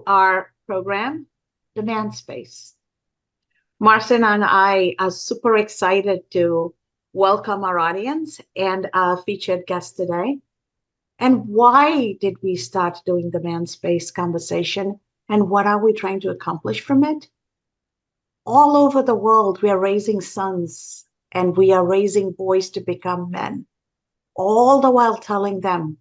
our program, The Man Space. Marcin and I are super excited to welcome our audience and our featured guest today. And why did we start doing the Man Space conversation? And what are we trying to accomplish from it? All over the world, we are raising sons and we are raising boys to become men, all the while telling them,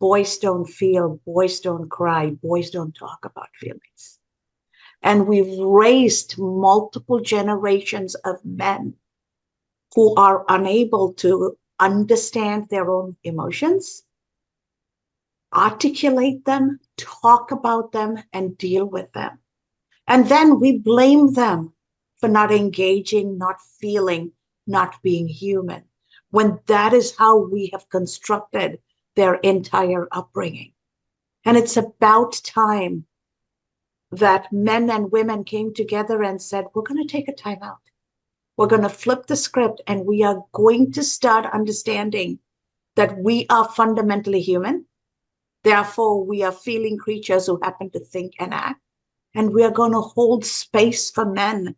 boys don't feel, boys don't cry, boys don't talk about feelings. And we've raised multiple generations of men who are unable to understand their own emotions, articulate them, talk about them, and deal with them. And then we blame them for not engaging, not feeling, not being human, when that is how we have constructed their entire upbringing. And it's about time that men and women came together and said, we're going to take a time out. We're going to flip the script and we are going to start understanding that we are fundamentally human. Therefore, we are feeling creatures who happen to think and act. And we are going to hold space for men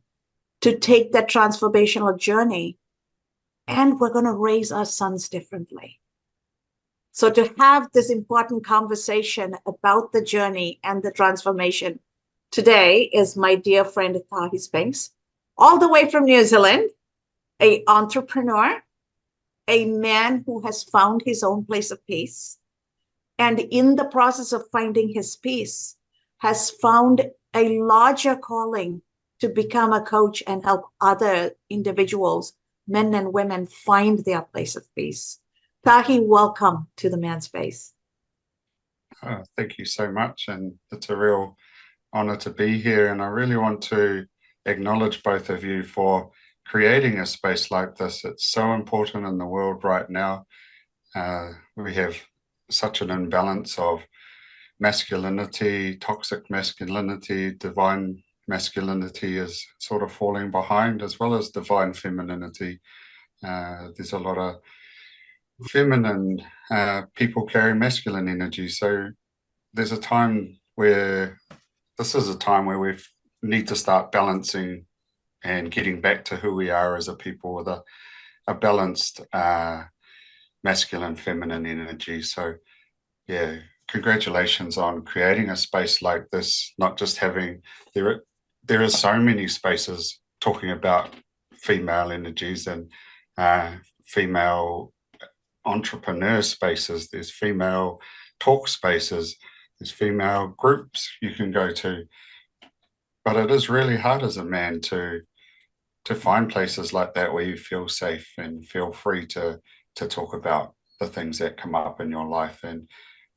to take that transformational journey. And we're going to raise our sons differently. So to have this important conversation about the journey and the transformation today is my dear friend Tahi Spinks, all the way from New Zealand, an entrepreneur, a man who has found his own place of peace, and in the process of finding his peace, has found a larger calling to become a coach and help other individuals, men and women, find their place of peace. Tahi, welcome to the Man Space. Thank you so much. And it's a real honor to be here. And I really want to acknowledge both of you for creating a space like this. It's so important in the world right now. We have such an imbalance of masculinity, toxic masculinity, divine masculinity is sort of falling behind, as well as divine femininity. There's a lot of feminine people carry masculine energy. So there's a time where this is a time where we need to start balancing and getting back to who we are as a people with a balanced masculine feminine energy. So yeah, congratulations on creating a space like this, not just having, there are so many spaces talking about female energies and female entrepreneur spaces, there's female talk spaces, there's female groups you can go to. But it is really hard as a man to find places like that where you feel safe and feel free to talk about the things that come up in your life. And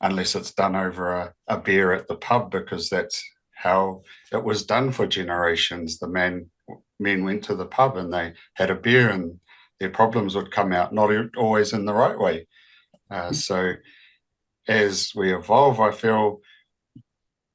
unless it's done over a beer at the pub, because that's how it was done for generations. The men went to the pub and they had a beer and their problems would come out, not always in the right way. So as we evolve, I feel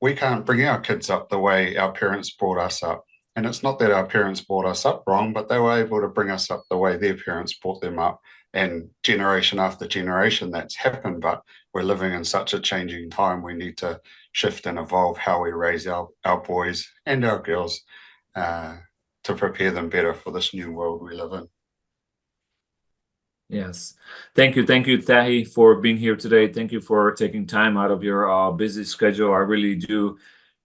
we can't bring our kids up the way our parents brought us up. And it's not that our parents brought us up wrong, but they were able to bring us up the way their parents brought them up. And generation after generation, that's happened. But we're living in such a changing time. We need to shift and evolve how we raise our boys and our girls to prepare them better for this new world we live in. Yes. Thank you, Tahi, for being here today. Thank you for taking time out of your busy schedule. I really do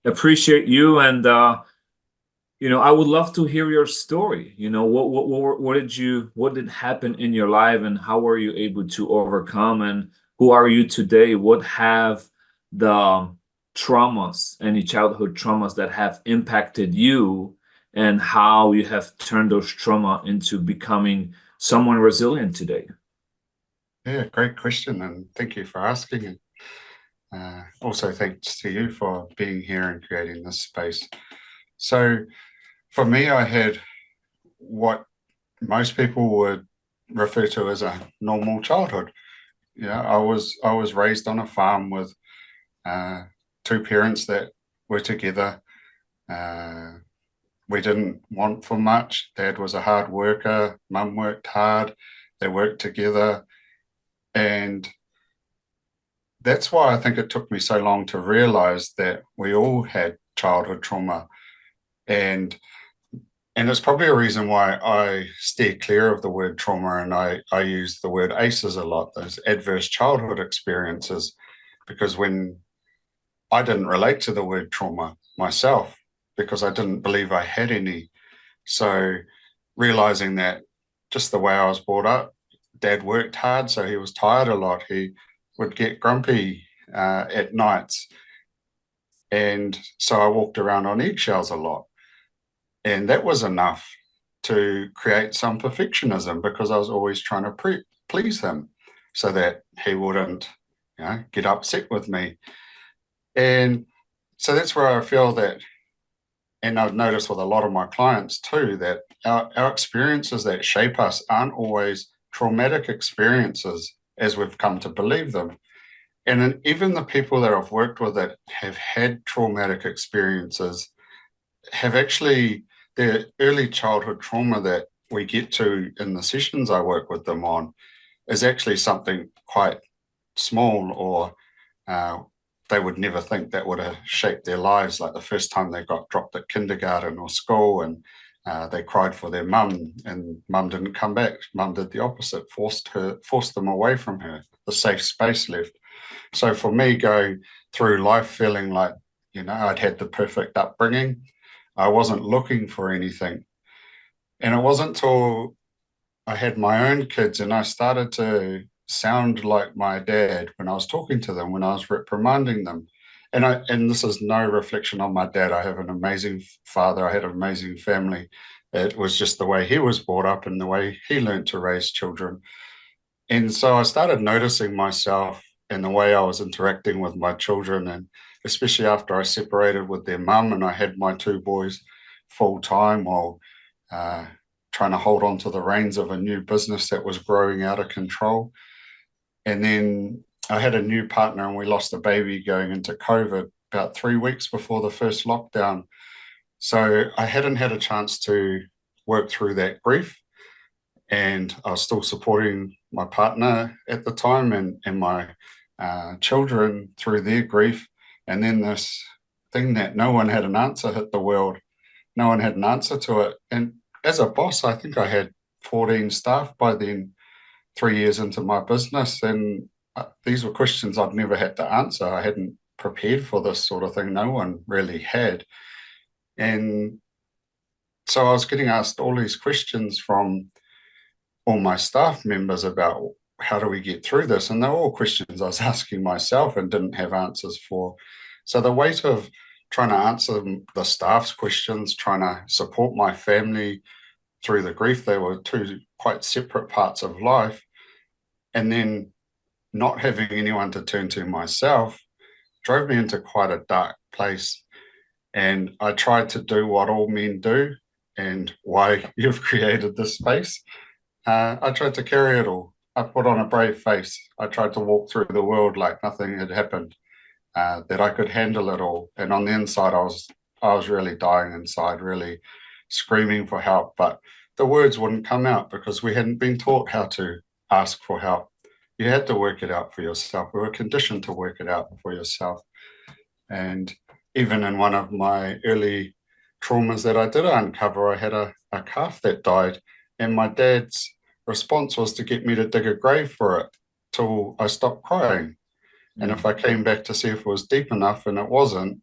appreciate you. And, I would love to hear your story. What did happen in your life and how were you able to overcome, and who are you today? What have the traumas, any childhood traumas that have impacted you, and how you have turned those trauma into becoming someone resilient today? Yeah, great question, and thank you for asking. And also thanks to you for being here and creating this space. So for me, I had what most people would refer to as a normal childhood. I was raised on a farm with two parents that were together. We didn't want for much. Dad was a hard worker. Mum worked hard. They worked together. And that's why I think it took me so long to realize that we all had childhood trauma. And it's probably a reason why I steer clear of the word trauma, and I use the word ACEs a lot, those adverse childhood experiences, because when I didn't relate to the word trauma myself because I didn't believe I had any. So realizing that just the way I was brought up, Dad worked hard, so he was tired a lot. He would get grumpy at nights. And so I walked around on eggshells a lot. And that was enough to create some perfectionism because I was always trying to please him so that he wouldn't, get upset with me. And so that's where I feel that, and I've noticed with a lot of my clients too, that our experiences that shape us aren't always traumatic experiences as we've come to believe them. And then even the people that I've worked with that have had traumatic experiences have actually, their early childhood trauma that we get to in the sessions I work with them on is actually something quite small, or they would never think that would have shaped their lives, like the first time they got dropped at kindergarten or school and they cried for their mum and mum didn't come back. Mum did the opposite, forced them away from her, the safe space left. So for me, going through life feeling like, I'd had the perfect upbringing, I wasn't looking for anything. And it wasn't till I had my own kids and I started to sound like my dad when I was talking to them, when I was reprimanding them. And this is no reflection on my dad. I have an amazing father. I had an amazing family. It was just the way he was brought up and the way he learned to raise children. And so I started noticing myself and the way I was interacting with my children, and especially after I separated with their mum and I had my two boys full time while trying to hold on to the reins of a new business that was growing out of control. And then I had a new partner and we lost a baby going into COVID about 3 weeks before the first lockdown. So I hadn't had a chance to work through that grief, and I was still supporting my partner at the time and my children through their grief. And then this thing that no one had an answer hit the world. No one had an answer to it. And as a boss, I think I had 14 staff by then, 3 years into my business. And these were questions I'd never had to answer. I hadn't prepared for this sort of thing. No one really had. And so I was getting asked all these questions from all my staff members about how do we get through this? And they're all questions I was asking myself and didn't have answers for. So the weight of trying to answer the staff's questions, trying to support my family through the grief, they were two quite separate parts of life, and then not having anyone to turn to myself drove me into quite a dark place. And I tried to do what all men do, and why you've created this space. I tried to carry it all. I put on a brave face. I tried to walk through the world like nothing had happened, that I could handle it all. And on the inside, I was really dying inside, really screaming for help. But the words wouldn't come out because we hadn't been taught how to ask for help. You had to work it out for yourself. We were conditioned to work it out for yourself. And even in one of my early traumas that I did uncover, I had a calf that died, and my dad's response was to get me to dig a grave for it till I stopped crying. And if I came back to see if it was deep enough and it wasn't,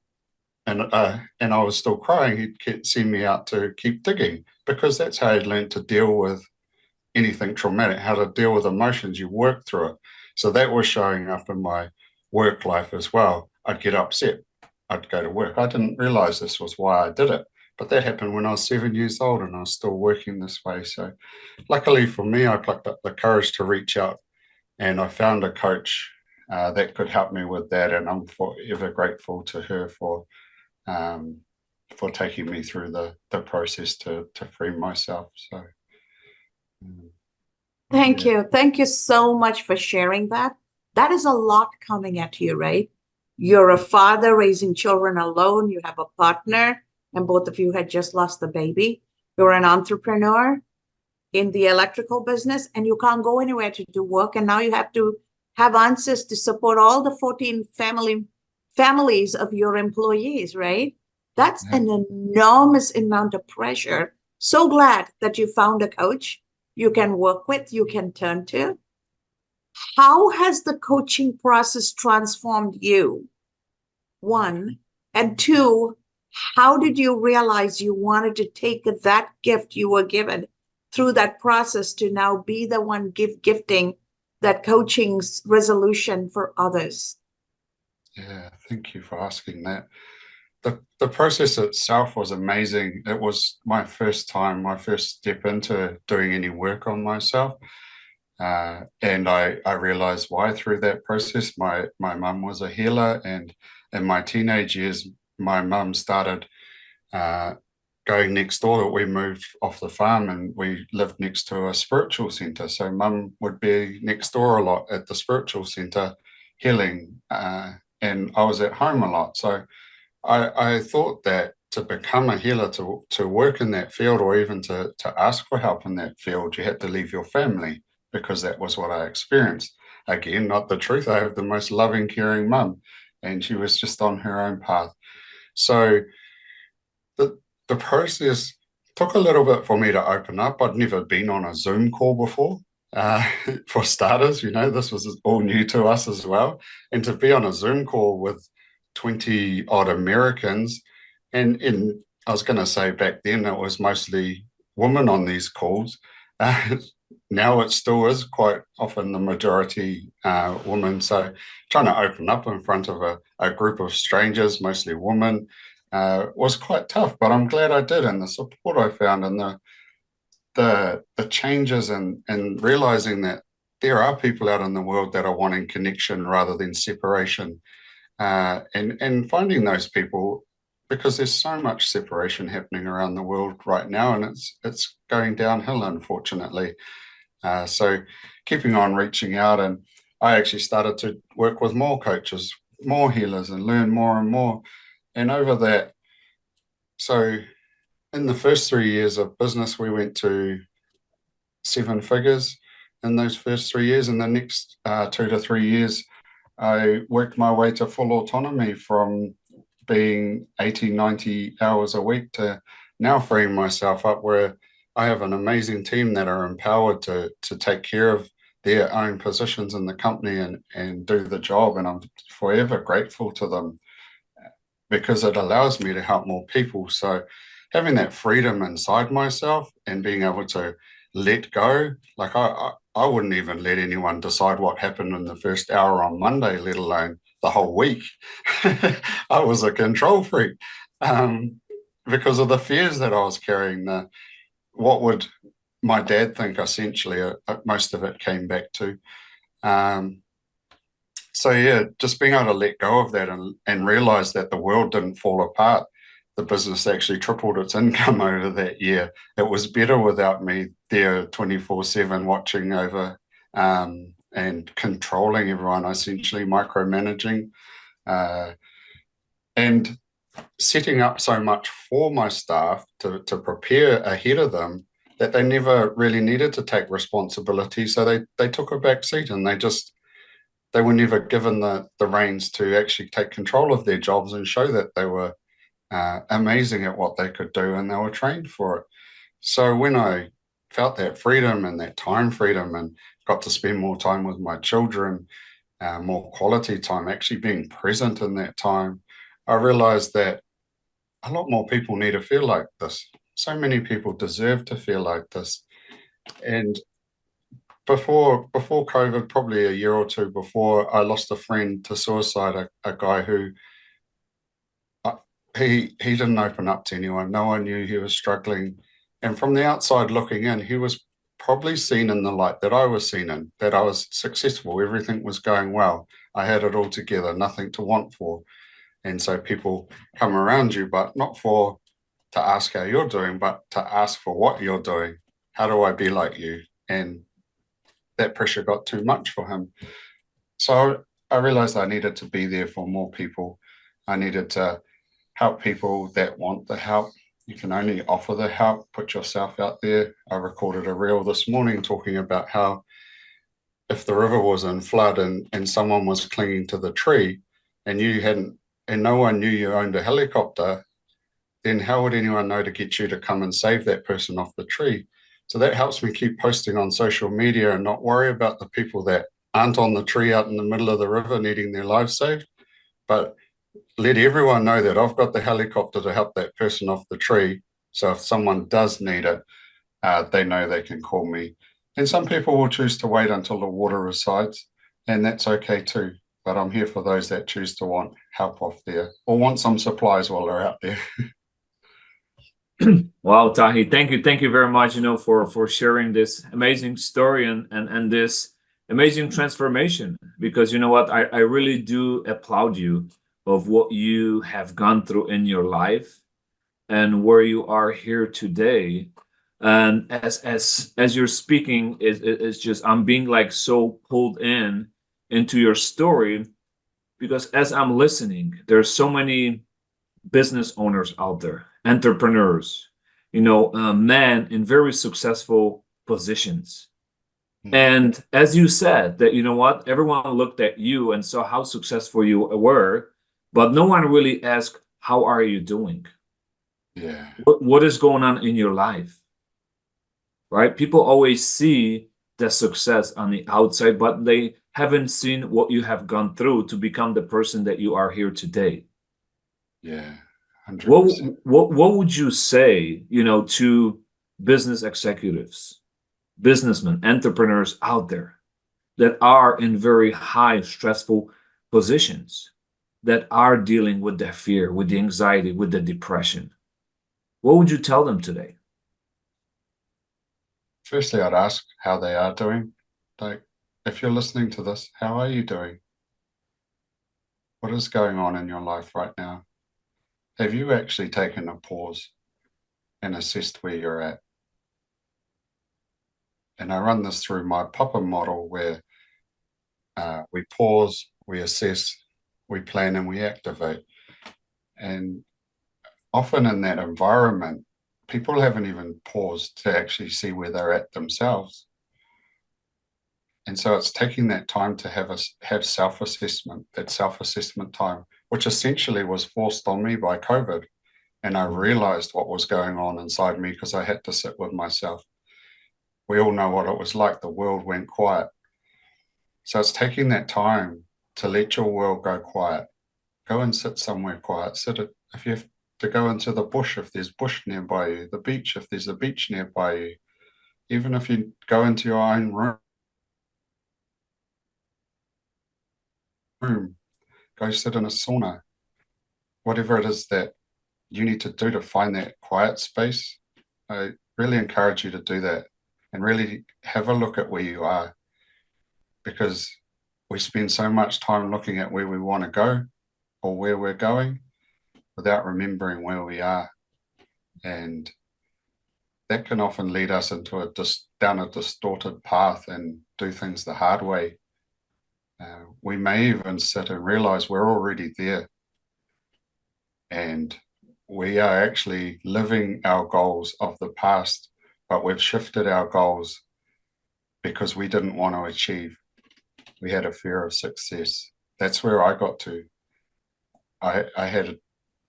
and I was still crying, he'd send me out to keep digging, because that's how I'd learned to deal with anything traumatic, how to deal with emotions. You work through it. So that was showing up in my work life as well. I'd get upset. I'd go to work. I didn't realize this was why I did it. But that happened when I was 7 years old and I was still working this way. So luckily for me, I plucked up the courage to reach out, and I found a coach that could help me with that. And I'm forever grateful to her for taking me through the process to free myself. So Thank you. Thank you so much for sharing that. That is a lot coming at you, right? You're a father raising children alone. You have a partner, and both of you had just lost the baby. You're an entrepreneur in the electrical business, and you can't go anywhere to do work. And now you have to have answers to support all the 14 families of your employees, right? That's an enormous amount of pressure. So glad that you found a coach you can work with, you can turn to. How has the coaching process transformed you? One. And two, how did you realize you wanted to take that gift you were given through that process to now be the one gifting that coaching's resolution for others? Yeah, thank you for asking that. The process itself was amazing. It was my first time, my first step into doing any work on myself. And I realized why through that process. My mum was a healer, and in my teenage years, my mum started going next door. We moved off the farm and we lived next to a spiritual center. So mum would be next door a lot at the spiritual center healing, and I was at home a lot. So I thought that to become a healer, to work in that field, or even to ask for help in that field, you had to leave your family, because that was what I experienced. Again, not the truth. I have the most loving, caring mum, and she was just on her own path. So the process took a little bit for me to open up. I'd never been on a Zoom call before. For starters, this was all new to us as well. And to be on a Zoom call with 20 odd Americans, and I was going to say back then it was mostly women on these calls. Now it still is quite often the majority women. So trying to open up in front of a group of strangers, mostly women, was quite tough. But I'm glad I did, and the support I found, and the changes, and realizing that there are people out in the world that are wanting connection rather than separation, and finding those people, because there's so much separation happening around the world right now, and it's going downhill, unfortunately. So keeping on reaching out, and I actually started to work with more coaches, more healers, and learn more and more. And over that, so in the first 3 years of business, we went to 7 figures in those first 3 years. In the next 2 to 3 years, I worked my way to full autonomy, from being 80, 90 hours a week to now freeing myself up, where I have an amazing team that are empowered to take care of their own positions in the company and do the job. And I'm forever grateful to them, because it allows me to help more people. So having that freedom inside myself and being able to let go, like I wouldn't even let anyone decide what happened in the first hour on Monday, let alone the whole week. I was a control freak, because of the fears that I was carrying. What would my dad think, essentially, most of it came back to. So yeah, just being able to let go of that, and realize that the world didn't fall apart. The business actually tripled its income over that year. It was better without me there 24/7 watching over, and controlling everyone, essentially micromanaging, and setting up so much for my staff to prepare ahead of them, that they never really needed to take responsibility. So they took a back seat, and they were never given the reins to actually take control of their jobs and show that they were amazing at what they could do, and they were trained for it. So when I felt that freedom and that time freedom, and got to spend more time with my children, more quality time, actually being present in that time, I realized that a lot more people need to feel like this. So many people deserve to feel like this. And before COVID, probably a year or two before, I lost a friend to suicide, a guy who he didn't open up to anyone. No one knew he was struggling. And from the outside looking in, he was probably seen in the light that I was seen in, that I was successful, everything was going well, I had it all together, nothing to want for. And so people come around you, but not to ask how you're doing, but to ask for what you're doing. How do I be like you? And that pressure got too much for him. So I realized I needed to be there for more people. I needed to help people that want the help. You can only offer the help, put yourself out there. I recorded a reel this morning talking about how if the river was in flood and someone was clinging to the tree and you hadn't, and no one knew you owned a helicopter, then how would anyone know to get you to come and save that person off the tree? So that helps me keep posting on social media and not worry about the people that aren't on the tree out in the middle of the river needing their lives saved, but let everyone know that I've got the helicopter to help that person off the tree. So if someone does need it, they know they can call me. And some people will choose to wait until the water resides, and that's okay too. But I'm here for those that choose to want help off there or want some supplies while they're out there. Wow, Tahi, thank you very much, for sharing this amazing story and this amazing transformation. Because you know what, I really do applaud you of what you have gone through in your life and where you are here today. And as you're speaking, it's just I'm being like so pulled into your story, because as I'm listening, there's so many business owners out there, entrepreneurs, men in very successful positions. And as you said, that, you know what, everyone looked at you and saw how successful you were, but no one really asked, how are you doing? Yeah. What is going on in your life? Right? People always see the success on the outside, but they haven't seen what you have gone through to become the person that you are here today. Yeah. 100%. What would you say, to business executives, businessmen, entrepreneurs out there that are in very high stressful positions, that are dealing with the fear, with the anxiety, with the depression? What would you tell them today? Firstly, I'd ask how they are doing. Like, if you're listening to this, how are you doing? What is going on in your life right now? Have you actually taken a pause and assessed where you're at? And I run this through my Papa model, where we pause, we assess, we plan, and we activate. And often in that environment, people haven't even paused to actually see where they're at themselves. And so it's taking that time to have self-assessment, that self-assessment time, which essentially was forced on me by COVID. And I realized what was going on inside me because I had to sit with myself. We all know what it was like. The world went quiet. So it's taking that time to let your world go quiet. Go and sit somewhere quiet. If you have to go into the bush, if there's bush nearby you, the beach, if there's a beach nearby you, even if you go into your own room, go sit in a sauna, whatever it is that you need to do to find that quiet space. I really encourage you to do that and really have a look at where you are, because we spend so much time looking at where we want to go or where we're going without remembering where we are. And that can often lead us into down a distorted path and do things the hard way. We may even sit and realize we're already there, and we are actually living our goals of the past, but we've shifted our goals because we didn't want to achieve. We had a fear of success. That's where I got to. I had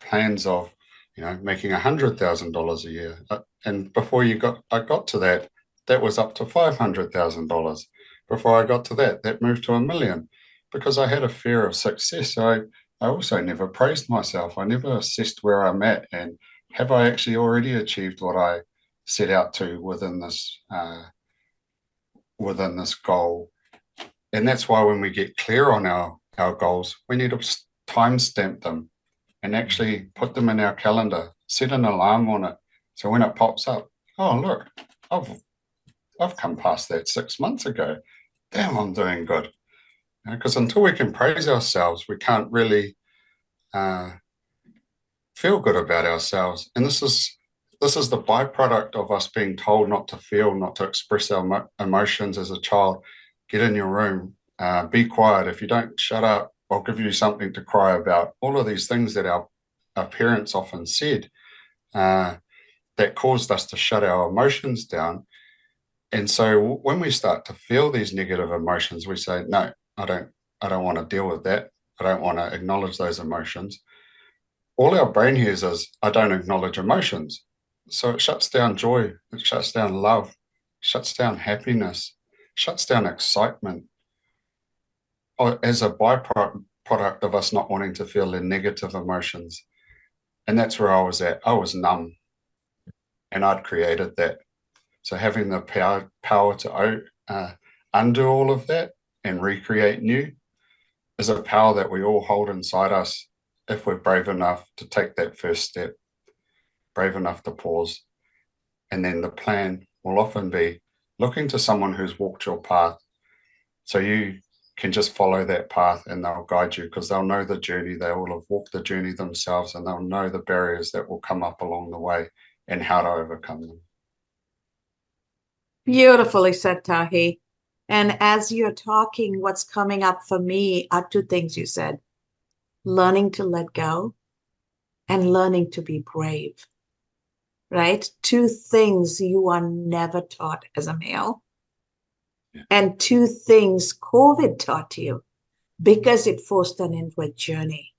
plans of, making $100,000 a year. And before I got to that, that was up to $500,000. Before I got to that moved to $1 million, because I had a fear of success. So I also never praised myself. I never assessed where I'm at and have I actually already achieved what I set out to within this goal. And that's why when we get clear on our goals, we need to timestamp them and actually put them in our calendar, set an alarm on it. So when it pops up, oh, look, I've come past that 6 months ago. Damn, I'm doing good. Because until we can praise ourselves, we can't really feel good about ourselves. And this is the byproduct of us being told not to feel, not to express our emotions as a child. Get in your room, be quiet. If you don't shut up, I'll give you something to cry about. All of these things that our parents often said that caused us to shut our emotions down. And so when we start to feel these negative emotions, we say, no, I don't want to deal with that. I don't want to acknowledge those emotions. All our brain hears is, I don't acknowledge emotions. So it shuts down joy, it shuts down love, shuts down happiness, shuts down excitement, or as a byproduct of us not wanting to feel the negative emotions. And that's where I was at. I was numb, and I'd created that. So having the power to undo all of that and recreate new is a power that we all hold inside us if we're brave enough to take that first step, brave enough to pause. And then the plan will often be looking to someone who's walked your path, so you can just follow that path and they'll guide you, because they'll know the journey. They will have walked the journey themselves, and they'll know the barriers that will come up along the way and how to overcome them. Beautifully said, Tahi. And as you're talking, what's coming up for me are two things you said: learning to let go and learning to be brave, right? Two things you are never taught as a male. Yeah. And two things COVID taught you because it forced an inward journey.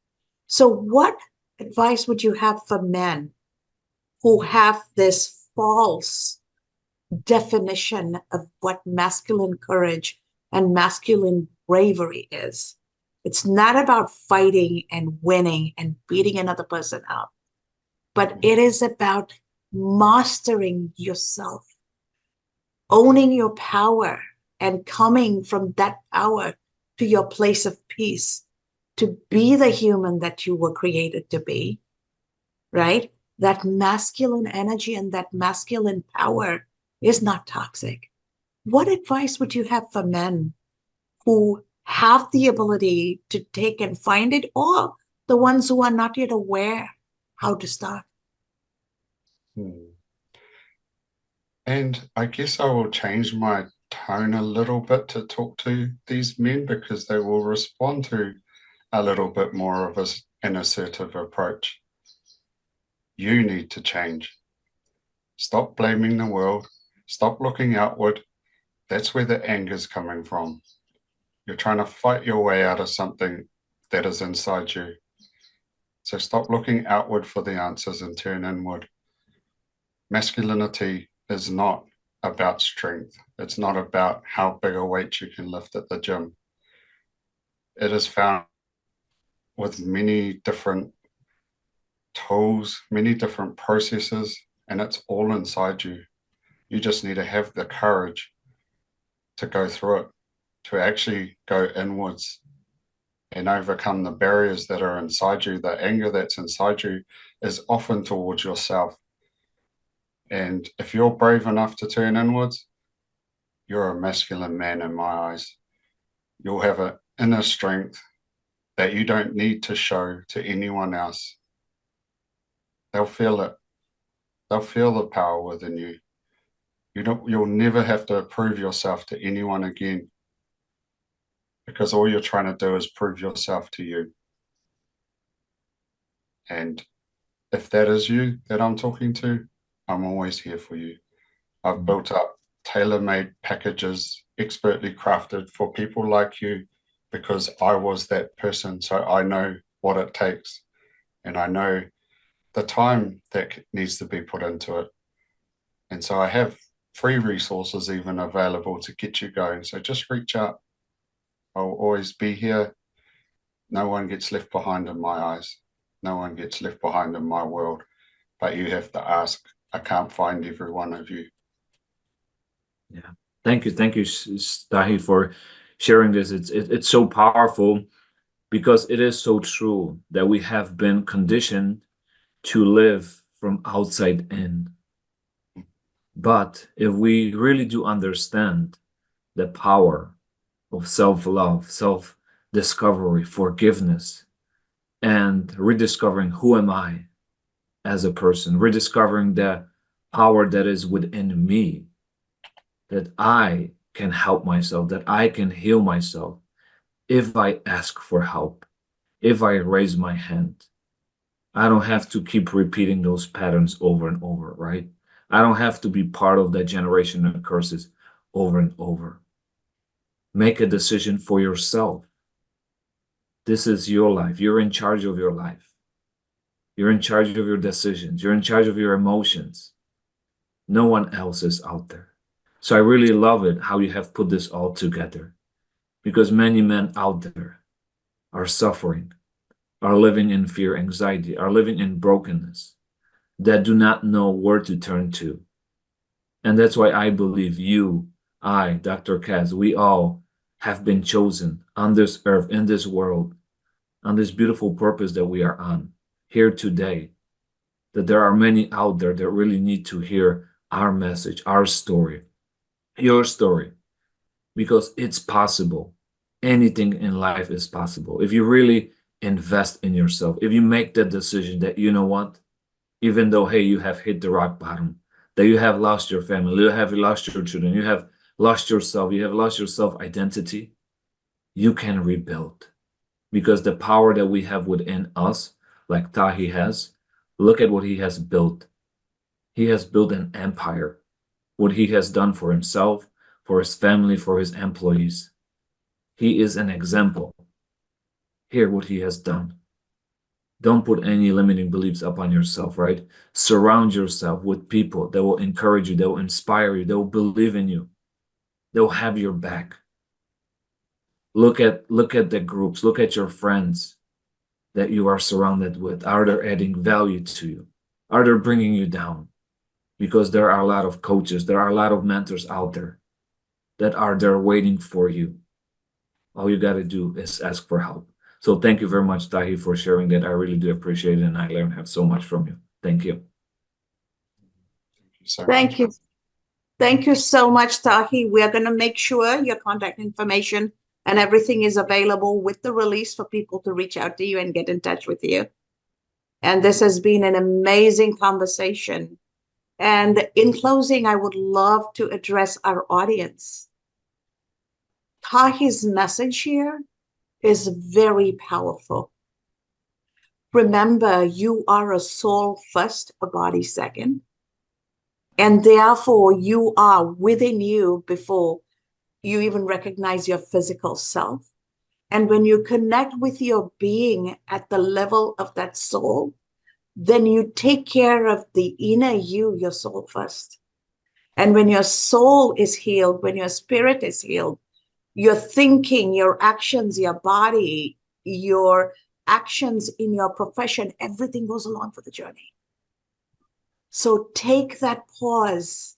So what advice would you have for men who have this false definition of what masculine courage and masculine bravery is? It's not about fighting and winning and beating another person up, but it is about mastering yourself, owning your power, and coming from that power to your place of peace, to be the human that you were created to be, right? That masculine energy and that masculine power is not toxic. What advice would you have for men who have the ability to take and find it, or the ones who are not yet aware how to start? And I guess I will change my tone a little bit to talk to these men, because they will respond to a little bit more of an assertive approach. You need to change. Stop blaming the world. Stop looking outward. That's where the anger is coming from. You're trying to fight your way out of something that is inside you. So stop looking outward for the answers and turn inward. Masculinity is not about strength. It's not about how big a weight you can lift at the gym. It is found with many different tools, many different processes, and it's all inside you. You just need to have the courage to go through it, to actually go inwards and overcome the barriers that are inside you. The anger that's inside you is often towards yourself. And if you're brave enough to turn inwards, you're a masculine man in my eyes. You'll have an inner strength that you don't need to show to anyone else. They'll feel it. They'll feel the power within you. You'll never have to prove yourself to anyone again, because all you're trying to do is prove yourself to you. And if that is you that I'm talking to, I'm always here for you. I've built up tailor-made packages, expertly crafted for people like you, because I was that person. So I know what it takes, and I know the time that needs to be put into it. And so I have free resources even available to get you going. So just reach out. I'll always be here. No one gets left behind in my eyes. No one gets left behind in my world. But you have to ask. I can't find every one of you. Yeah. Thank you, Tahi, for sharing this. It's so powerful, because it is so true that we have been conditioned to live from outside in. But if we really do understand the power of self-love, self-discovery, forgiveness, and rediscovering who am I as a person, rediscovering the power that is within me, that I can help myself, that I can heal myself if I ask for help, if I raise my hand. I don't have to keep repeating those patterns over and over, right? I don't have to be part of that generation of curses over and over. Make a decision for yourself. This is your life. You're in charge of your life. You're in charge of your decisions. You're in charge of your emotions. No one else is out there. So I really love it how you have put this all together, because many men out there are suffering, are living in fear, anxiety, are living in brokenness, that do not know where to turn to. And that's why I believe you, I, Dr. Kaz, we all have been chosen on this earth, in this world, on this beautiful purpose that we are on here today, that there are many out there that really need to hear our message, our story, your story, because it's possible. Anything in life is possible. If you really invest in yourself, if you make that decision that, you know what, even though, hey, you have hit the rock bottom, that you have lost your family, you have lost your children, you have lost yourself, you have lost your self-identity, you can rebuild. Because the power that we have within us, like Tahi has, look at what he has built. He has built an empire. What he has done for himself, for his family, for his employees. He is an example. Hear what he has done. Don't put any limiting beliefs upon yourself, right? Surround yourself with people that will encourage you, that will inspire you, that will believe in you, that will have your back. Look at the groups, look at your friends that you are surrounded with. Are they adding value to you? Are they bringing you down? Because there are a lot of coaches, there are a lot of mentors out there that are there waiting for you. All you got to do is ask for help. So thank you very much, Tahi, for sharing that. I really do appreciate it, and I learned so much from you. Thank you. Thank you. Thank you so much, Tahi. We are going to make sure your contact information and everything is available with the release for people to reach out to you and get in touch with you. And this has been an amazing conversation. And in closing, I would love to address our audience. Tahi's message here is very powerful. Remember, you are a soul first, a body second. And therefore, you are within you before you even recognize your physical self. And when you connect with your being at the level of that soul, then you take care of the inner you, your soul first. And when your soul is healed, when your spirit is healed, your thinking, your actions, your body, your actions in your profession, everything goes along for the journey. So take that pause.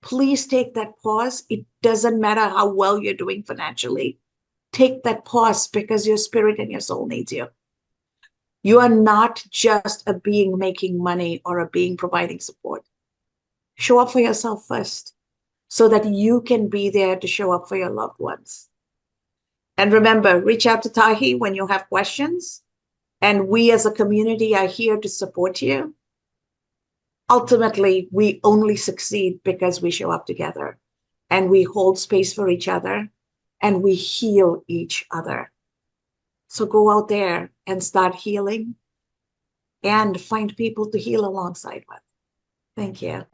Please take that pause. It doesn't matter how well you're doing financially. Take that pause, because your spirit and your soul needs you. You are not just a being making money or a being providing support. Show up for yourself first, so that you can be there to show up for your loved ones. And remember, reach out to Tahi when you have questions. And we as a community are here to support you. Ultimately, we only succeed because we show up together and we hold space for each other and we heal each other. So go out there and start healing and find people to heal alongside with. Thank you.